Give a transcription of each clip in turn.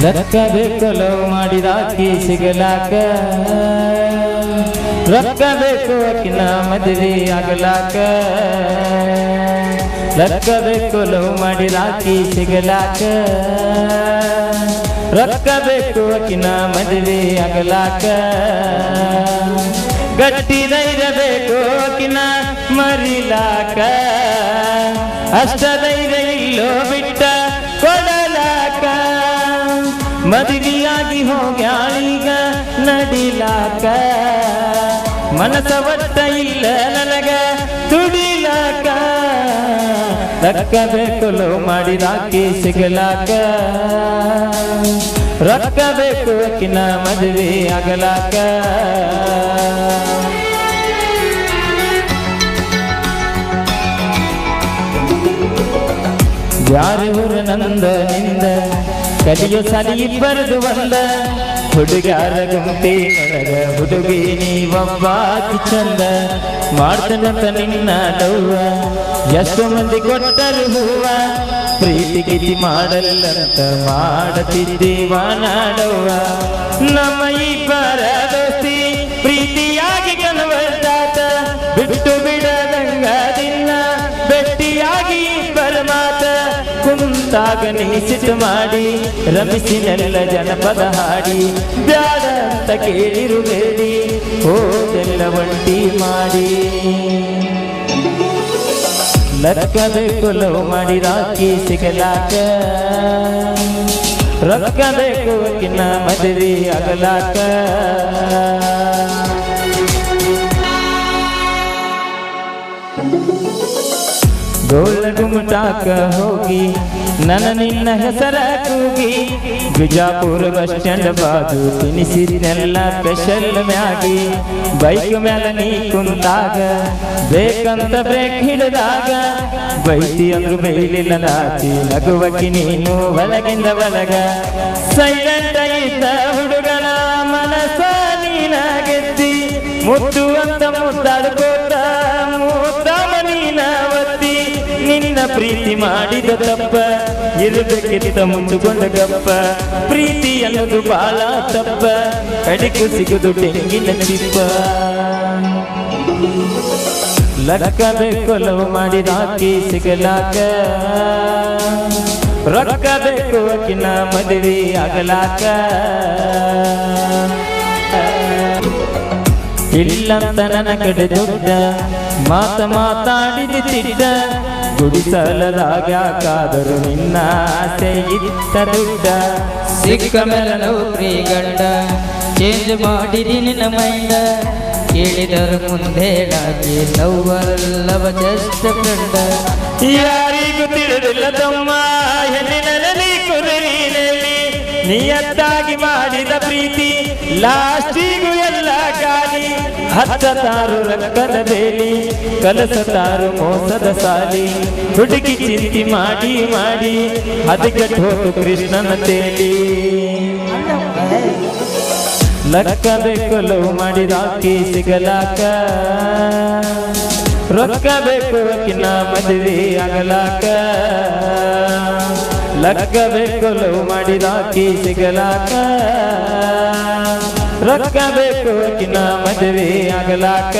ಲಕ್ಕ ಬೇಕು ಲವ್ ಮಾಡಿದಾಕಿ ಸಿಗಲಾಕ ರೊಕ್ಕ ಬೇಕು ಅಕ್ಕಿನ ಮದುವೆ ಆಗಲಾಕ ಲಕ್ಕ ಬೇಕು ಲವ್ ಮಾಡಿದಾಕಿ ಸಿಗಲಾಕ ರೊಕ್ಕ ಬೇಕು ಅಕ್ಕಿನ ಮದುವೆ ಆಗಲಾಕ ಗಟ್ಟಿ ಧೈರ್ಯ ಬೇಕು ಅಕ್ಕಿನ ಮರಿಲಾಕ ಅಷ್ಟ ಧೈರ್ಯ ಇಲ್ಲೋ ಬಿಟ್ಟ ಕೊಡಲಾಕ ಮದುವೆಯಾಗಿ ಹೋಗ್ಯಾಳೀಗ ನಡಿಲಾಕ ಮನಸ ಒಟ್ಟ ಇಲ್ಲ ನನಗ ದುಡಿಲಾಕ ರೊಕ್ಕ ಬೇಕು ಲವ್ ಮಾಡಿದಾಕಿ ಸಿಗಲಾಕ ರೊಕ್ಕ ಬೇಕು ಅಕ್ಕಿನ ಮದುವೆ ಆಗಲಾಕ ಯಾರು ಊರು ನಂದ ನಿಂದ ಕಲಿಯೋ ಸಲಿ ಇಬ್ಬರದು ಒಂದ ಹುಡುಗಾರ ಗುಂಪಿನೊಳಗ ಹುಡುಗಿ ನೀವೊಬ್ಬಾಕಿ ಚಂದ ಮಾಡ್ತನಂತ ನಿನ್ನ ಡವ್ವ ಎಷ್ಟು ಮಂದಿ ಕೊಟ್ಟರು ಹೂವ ಪ್ರೀತಿ ಗಿತಿ ಮಾಡಲ್ಲಂತ ಮಾಡತಿದ್ದೀವ ನಾಡವ್ವ ನಮ್ಮ ಇಬ್ಬರ ದೋಸ್ತಿ ಪ್ರೀತಿಯಾಗಿ ಕನ್ವರ್ಟಾತ ಬಿಟ್ಟು ಬಿಡದಂಗದಿಲ್ಲ ಭೆಟ್ಟಿಯಾಗಿ ಇಬ್ಬರ ಮಾತ ಕುಂತಾಗ ನಿಸಿಟ್ಟು ಮಾಡಿ ರಮಿಸಿನೆಲ್ಲ ಜನಪದ ಹಾಡಿ ಬ್ಯಾಡ ಅಂತ ಕೇಳಿರುಬೇಡಿ ಹೋದೆಲ್ಲ ಒಂಟಿ ಮಾಡಿ ಲಕ್ಕ ಬೇಕು ಲವ್ ಮಾಡಿದಾಕಿ ಸಿಗಲಾಕ ರೊಕ್ಕ ಬೇಕು ಅಕ್ಕಿನ ಮದುವೆ ಆಗಲಾಕ ಗೋಳ ಗುಮಟಾಕ ಹೋಗಿ ನನ್ನ ನಿನ್ನ ಹೆಸರ ಕೂಗಿ ಬಿಜಾಪುರ ಬಸ್ ಸ್ಟ್ಯಾಂಡ್ ಬಾಜು ತಿನಿಸಿದ್ನೆಲ್ಲ ಸ್ಪೆಷಲ್ ಮ್ಯಾಗಿ ಬೈಕ್ ಮೇಲೆ ನೀ ಕುಂತಾಗ ಬೇಕಂತ ಬ್ರೇಕ್ ಹಿಡಿದಾಗ ಬೈತಿ ಅಂದ್ರು ಬೈಲಿಲ್ಲ ನಾಚಿ ನಗುವಕ್ಕಿ ನೀನು ಒಳಗಿಂದ ಒಳಗ ಸೈಲೆಂಟ್ ಇದ್ದ ಹುಡುಗನ ಮನಸ ನೀನ ಗೆದ್ದಿ ಮುದ್ದು ಅಂತ ಮುದ್ದಾಡ್ಕೋತ ಮುದ್ದ ಮನೀನ ಒತ್ತಿ ನಿನ್ನ ಪ್ರೀತಿ ಮಾಡಿದ ತಪ್ಪ ಇರಬೇಕಿತ್ತ ಮುಂದುಕೊಂಡ ಗಪ್ಪ ಪ್ರೀತಿ ಅನ್ನೋದು ಬಾಳ ತಪ್ಪ ಕಡಿಕು ಸಿಗುದು ತೆಂಗಿನ ಚಿಪ್ಪ ಲಕ್ಕ ಬೇಕು ಲವ್ ಮಾಡಿದಾಕಿ ಸಿಗಲಾಕ ರೊಕ್ಕ ಬೇಕು ಅಕ್ಕಿನ ಮದುವೆ ಆಗಲಾಕ ಇಲ್ಲಂತ ನನ್ನ ಕಡೆ ದೊಡ್ಡ ಮಾತಾಡಿದ ತಿಡ್ಡ ಗುಡಿಸಲದಾಗ್ಯಾಕಾದರೂ ನಿನ್ನ ಆಸೆ ಇತ್ತ ದುಡ್ಡ ಸಿಕ್ಕ ಮೇಲೆ ನೌಕರಿ ಗಂಡ ಚೇಂಜ್ ಮಾಡಿದಿ ನಿನ್ನ ಮೈಂಡ ಕೇಳಿದರು ಮುಂದೇಳಾಗಿ ಲವ್ವಲ್ಲವ ಜಸ್ಟ್ ಫ್ರೆಂಡ ಯಾರಿಗೂ ತಿಳಿದಿಲ್ಲ ತಮ್ಮ ಹೆಣ್ಣಿನಲ್ಲಿ ಕುದುರಿನಲ್ಲಿ ನಿಯತ್ತಾಗಿ ಮಾಡಿದ ಪ್ರೀತಿ ಲಾಸ್ಟಿಗೂ ಎಲ್ಲ ಖಾಲಿ ಹತ್ತತಾರು ರಕ್ಕದ ಬೇಲಿ ಕಲಸತಾರು ಮೋಸದ ಸಾಲಿ ಹುಡುಗಿ ಚಿಂತಿ ಮಾಡಿ ಮಾಡಿ ಅದಕ್ಕೆ ಹೋತು ಕೃಷ್ಣನ ತೇಲಿ ಲಕ್ಕ ಬೇಕು ಲವ್ ಮಾಡಿದಾಕಿ ಸಿಗಲಾಕ ರೊಕ್ಕ ಬೇಕು ಅಕ್ಕಿನ ಮದುವೆ ಆಗಲಾಕ ಲಕ್ಕ ಬೇಕು ಲವ್ ಮಾಡಿದಾಕಿ ಸಿಗಲಾಕ ರೊಕ್ಕ ಬೇಕು ಅಕ್ಕಿನ ಮದುವೆ ಆಗಲಾಕ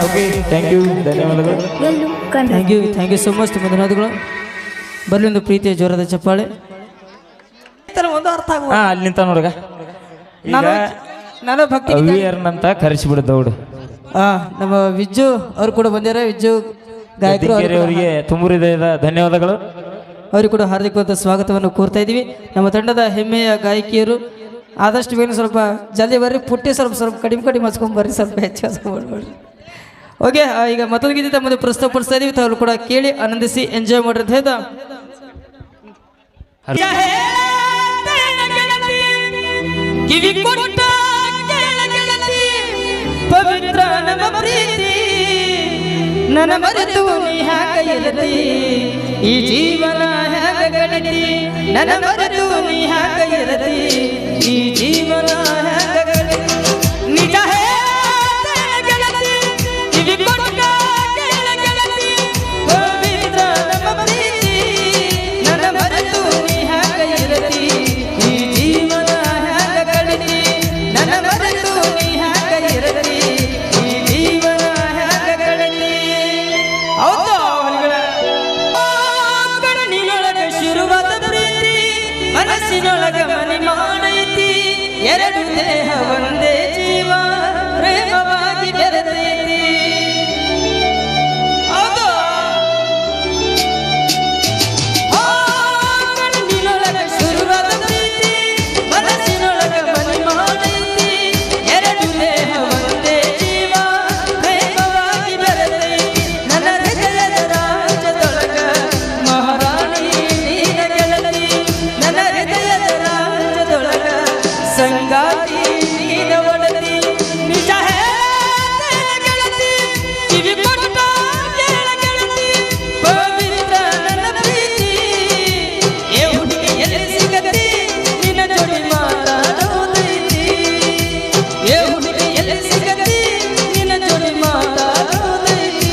ಓಕೆ ಥ್ಯಾಂಕ್ ಯು ಧನ್ಯವಾದಗಳು ಥ್ಯಾಂಕ್ ಯು ಸೊ ಮಚ್ ತುಂಬ ಧನ್ಯವಾದಗಳು ಬರಲಿ ಒಂದು ಪ್ರೀತಿಯ ಜ್ವರದ ಚಪ್ಪಾಳೆ ಒಂದು ಅರ್ಥ ಅಲ್ಲಿಂತ ನೋಡ್ಗ ನಾನು ಭಕ್ತಿ ಅವಿಯರ್ನಂತ ಕರೆಸಿಬಿಡು ದೌಡು ನಮ್ಮ ವಿಜ್ಜು ಅವ್ರು ಕೂಡ ಬಂದಿದ್ದಾರೆ ವಿಜ್ಜು ಗಾಯಕರು ಅವರಿಗೆ ತುಂಬ ಹೃದಯದ ಧನ್ಯವಾದಗಳು ಅವ್ರಿಗೆ ಕೂಡ ಹಾರ್ದಿಕವಾದ ಸ್ವಾಗತವನ್ನು ಕೋರ್ತಾ ಇದ್ದೀವಿ ನಮ್ಮ ತಂಡದ ಹೆಮ್ಮೆಯ ಗಾಯಕಿಯರು ಆದಷ್ಟು ಬೇಗ ಸ್ವಲ್ಪ ಜಲ್ದಿ ಬರ್ರಿ ಪುಟ್ಟಿ ಸ್ವಲ್ಪ ಕಡಿಮೆ ಹಚ್ಕೊಂಡ್ ಬರ್ರಿ ಸ್ವಲ್ಪ ಹೆಚ್ಚು ಹಚ್ಕೊಂಡ್ಬಿಡ್ರಿ ಓಕೆ ಈಗ ಮತ್ತೊಂದು ಗೀತೆ ತಮ್ಮದು ಪ್ರಸ್ತುತಪಡಿಸ್ತಾ ಇದೀವಿ ತಾವು ಕೂಡ ಕೇಳಿ ಆನಂದಿಸಿ ಎಂಜಾಯ್ ಮಾಡ್ರಿ ಅಂತ ಹೇಳ್ದ ಕಿವಿ ಕೊಟ್ಟ ಪವಿತ್ರ ನಮ್ಮ ಪ್ರೀತಿ ನನ್ನ ಮರೆತು ನೀ ಹ್ಯಾಗ ಇರತಿ ಈ ಜೀವನ ಹ್ಯಾಗ ಗಣತಿ ನನ್ನ ಮರೆತು ನೀ ಹ್ಯಾಗ ಇರತಿ ಈ ಜೀವನ ಹ್ಯಾಗ ಗಣತಿ ನಿಜ ಪವಿತ್ರ ನಮ್ಮ ಪ್ರೀತಿ ನನ್ನ ಮರೆತು ನೀ ಹ್ಯಾಗ ಇರತಿ ಎರಡು ದೇಹ ಒಂದೇ ಜೀವ ಪ್ರೇಮವಾಗಿ ಬೆರೆತೈತಿ. ಹೌದು ಕಣ್ಣಿನೊಳಗ ಶುರುವಾದ ಪ್ರೀತಿ ಮನಸ್ಸಿನೊಳಗ ಮನೆ ಮಾಡೈತಿ. ಎರಡು ದೇಹ ಒಂದೇ ಜೀವ ಪ್ರೇಮವಾಗಿ ಬೆರೆತೈತಿ. ನನ್ನ ಹೃದಯದ ರಾಜ್ಯದೊಳಗ ಮಹಾರಾಣಿ ನೀನ ಗೆಳತಿ. ನನ್ನ ಹೃದಯದ ರಾಜ್ಯದೊಳಗ ಸಂಗಾತಿ ನೀನ ಒಡತಿ. ನಿಜ ಹೇಳ್ತೇನೆ ಗೆಳತಿ, ಕಿವಿ ಕೊಟ್ಟ ಕೇಳ ಗೆಳತಿ, ಪವಿತ್ರ ನನ್ನ ಪ್ರೀತಿ. ಏ ಹುಡುಗಿ ಎಲ್ಲಿ ಸಿಗತಿ, ನಿನ್ನ ಜೋಡಿ ಮಾತಾಡೋದೈತಿ. ಏ ಹುಡುಗಿ ಎಲ್ಲಿ ಸಿಗತಿ, ನಿನ್ನ ಜೋಡಿ ಮಾತಾಡೋದೈತಿ.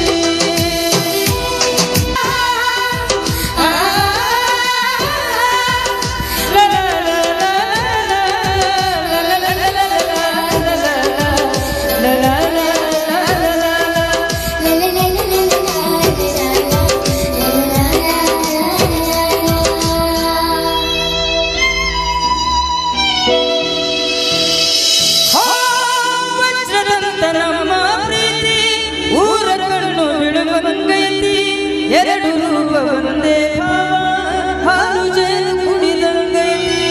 ವಜ್ರದಂತ ನಮ್ಮ ಪ್ರೀತಿ ಊರ ಕಣ್ಣು ಬಿಡುವಂಗೈತಿ. ಎರಡು ರೂಪ ಒಂದೇ ಭಾವ ಹಾಲು ಜೇನು ಕುಡಿದಂಗೈತಿ.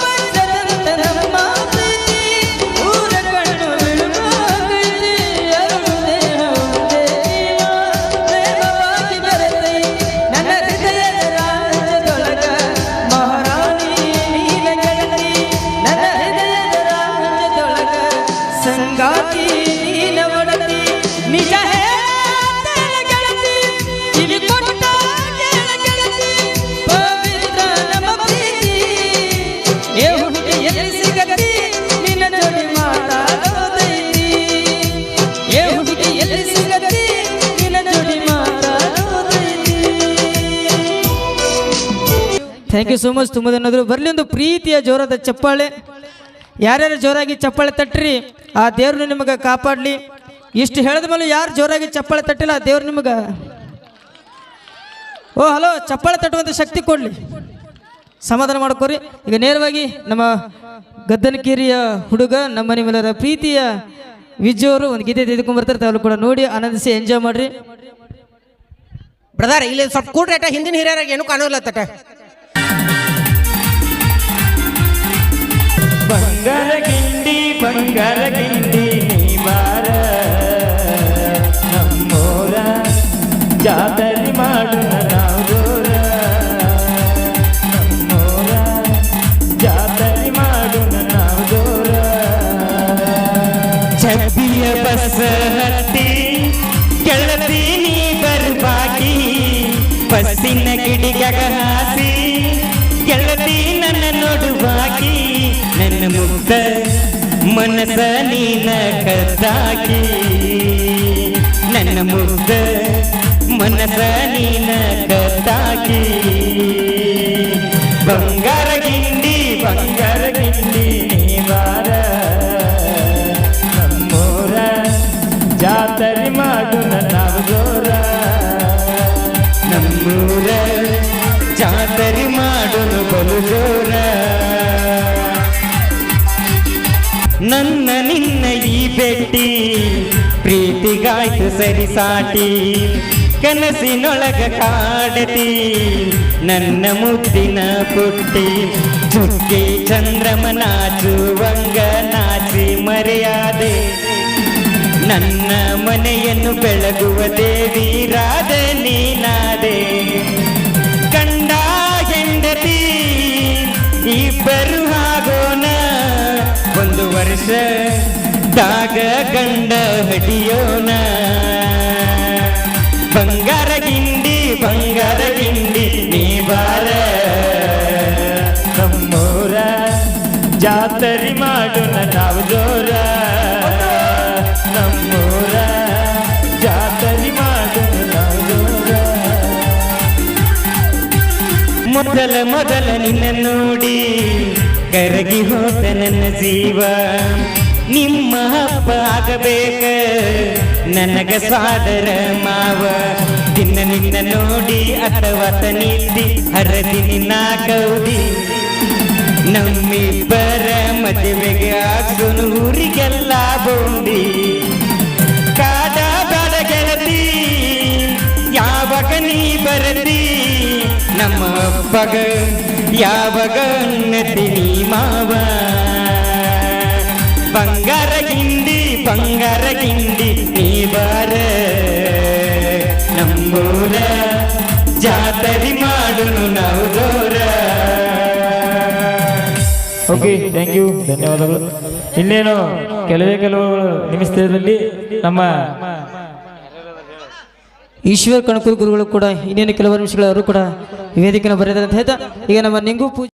ವಜ್ರದಂತ ನಮ್ಮ ಪ್ರೀತಿ ಊರ ಕಣ್ಣು ಬಿಡುವಂಗೈತಿ. ಎರಡು ದೇಹ ಒಂದೇ ಜೀವ ಪ್ರೇಮವಾಗಿ ಬೆರೆತೈತಿ. ನನ್ನ ಹೃದಯದ ರಾಜ್ಯದೊಳಗ ಮಹಾರಾಣಿ ನೀನ ಗೆಳತಿ. ನನ್ನ ಹೃದಯದ ರಾಜ್ಯದೊಳಗ ಸಂಗಾತಿ ನೀನ ಒಡತಿ. ನಿಜ ಹೇಳ್ತೇನೆ ಗೆಳತಿ, ಕಿವಿ ಕೊಟ್ಟ ಕೇಳ ಗೆಳತಿ, ಪವಿತ್ರ ನಮ್ಮ ಪ್ರೀತಿ. ಏ ಹುಡುಗಿ ಎಲ್ಲಿ ಸಿಗತಿ, ನಿನ್ನ ಜೋಡಿ ಮಾತಾಡೋದೈತಿ. ಏ ಹುಡುಗಿ ಎಲ್ಲಿ ಸಿಗತಿ, ನಿನ್ನ ಜೋಡಿ ಮಾತಾಡೋದೈತಿ. Thank you so much. ತುಂಬ ಧನ್ಯವಾದಗಳು. ಬರಲಿ ಒಂದು ಪ್ರೀತಿಯ ಜೋರಾದ ಚಪ್ಪಾಳೆ. ಯಾರ್ಯಾರು ಜೋರಾಗಿ ಚಪ್ಪಾಳೆ ತಟ್ಟ್ರಿ ಆ ದೇವ್ರು ನಿಮಗೆ ಕಾಪಾಡಲಿ. ಇಷ್ಟು ಹೇಳಿದ ಮೇಲೆ ಯಾರು ಜೋರಾಗಿ ಚಪ್ಪಾಳೆ ತಟ್ಟಿಲ್ಲ ಆ ದೇವ್ರು ನಿಮಗೆ ಹಲೋ ಚಪ್ಪಾಳೆ ತಟ್ಟುವಂಥ ಶಕ್ತಿ ಕೊಡಲಿ. ಸಮಾಧಾನ ಮಾಡ್ಕೋರಿ. ಈಗ ನೇರವಾಗಿ ನಮ್ಮ ಗದ್ದನಕೇರಿಯ ಹುಡುಗ ನಮ್ಮ ನಿಮ್ಮೆಲ್ಲರ ಪ್ರೀತಿಯ ವಿಜಯವರು ಒಂದು ಗೀತೆ ತೆಗೆದುಕೊಂಡ್ಬರ್ತಾರೆ. ತಾವು ಕೂಡ ನೋಡಿ ಆನಂದಿಸಿ ಎಂಜಾಯ್ ಮಾಡ್ರಿ. ಬ್ರದರ್ ಇಲ್ಲಿ ಸ್ವಲ್ಪ ಕೂಡ್ರೇಟ ಹಿಂದಿನ ಹಿರಿಯರಾಗ ಏನು ಕಾಣೋಲ್ಲ ತಟ. ಬಂಗಾರ ಗಿಂಡಿ ನೀ ಬಾರ ನಮ್ಮೂರ ಜಾತರಿ ಮಾಡು ನಾವು ದೂರ. ನಮ್ಮೂರ ಜಾತರಿ ಮಾಡು ನಾವು ದೂರ. ಛಬ್ಬಿಯ ಬಸ್ ಹತ್ತಿ ಗೆಳತಿ ನೀ ಬರ್ಬಾಕಿ. ಬಸ್ಸಿನ ಕಿಡಿಗಾಗ ಹಾಸಿ ಗೆಳತಿ ನನ್ನ ನೋಡುವಾಕಿ. ನನ್ನ ಮುಗ್ಧ ಮನಸ ನೀನ ಕದ್ದಾಕಿ. ನನ್ನ ಮುಗ್ಧ ಮನಸ ನೀನ ಕದ್ದಾಕಿ. ಬಂಗಾರ ಗಿಂಡಿ ನೀ ಬಾರ ನಮ್ಮೂರ ಜಾತರಿ ಮಾಡು ನಾವು ಜೋರ. ನಮ್ಮೂರ ಜಾತರಿ ಮಾಡುನು ಬಲು ಜೋರ. ನನ್ನ ನಿನ್ನ ಈ ಭೇಟಿ ಪ್ರೀತಿಗಾಯ್ತು ಸರಿ ಸಾಟಿ. ಕನಸಿನೊಳಗ ಕಾಡತಿ ನನ್ನ ಮುದ್ದಿನ ಪುಟ್ಟಿ. ಚುಕ್ಕಿ ಚಂದ್ರಮ ನಾಚುವಂಗ ನಾಚಿ ಮರೆಯಾದೆ. ನನ್ನ ಮನೆಯನ್ನು ಬೆಳಗುವ ದೇವಿ ರಾಧ ನೀನಾದೆ. ಕಂಡ ಹೆಂಡತಿ ಇಬ್ಬರು ಆಗೋಣ. ಒಂದು ವರ್ಷ ದಾಗ ಗಂಡ ಹಡಿಯೋಣ. ಬಂಗಾರ ಗಿಂಡಿ ನೀ ಬಾರ ನಮ್ಮೂರ ಜಾತರಿ ಮಾಡು ನಾವು ಜೋರ. ನಮ್ಮೂರ ಜಾತರಿ ಮಾಡು ನಾವು ಜೋರ. ಮೊದಲ ನಿನ್ನ ನೋಡಿ ಕರಗಿ ಹೋದ ನನ್ನ ಜೀವ. ನಿಮ್ಮ ಹಬ್ಬ ಆಗಬೇಕ ನನಗ ಸಾದರ ಮಾವ. ದಿನ ನಿನ್ನ ನೋಡಿ ಅಥವಾತ ನಿದ್ದಿ ಹರದಿ ನಿನ್ನ ಕೌದಿ ನಮ್ಮಿಬ್ಬರ ಮದುವೆಗೆ ಆಗುನು ಊರಿಗೆಲ್ಲ ಬೋಂಡಿ ಕಾಡ ಬೇಡ ಗೆಳತಿ ಯಾವಾಗ ನೀ ಬರದಿ ನಮ್ಮ ಅಪ್ಪಗ ಯಾವಾಗ ಅನ್ನತೀನಿ ಮಾವ ಬಂಗಾರ ಗಿಂಡಿ ನೀ ಬಾರ ನಮ್ಮೂರ ಜಾತರಿ ಮಾಡುನು ನಾವು ಜೋರ. ಓಕೆ, ಥ್ಯಾಂಕ್ ಯು, ಧನ್ಯವಾದಗಳು. ಇನ್ನೇನು ಕೆಲವು ನಿಮಿಷದಲ್ಲಿ ನಮ್ಮ ಈಶ್ವರ್ ಕಣಕೂರು ಗುರುಗಳು ಕೂಡ ಇನ್ನೇನು ಕೆಲವು ನಿಮಿಷಗಳು ಅವರು ಕೂಡ ವೇದಿಕೆಯನ್ನು ಬರೆದ ಅಂತ ಹೇಳ್ತಾ ಈಗ ನಮ್ಮ ನಿಂಗು ಪೂಜೆ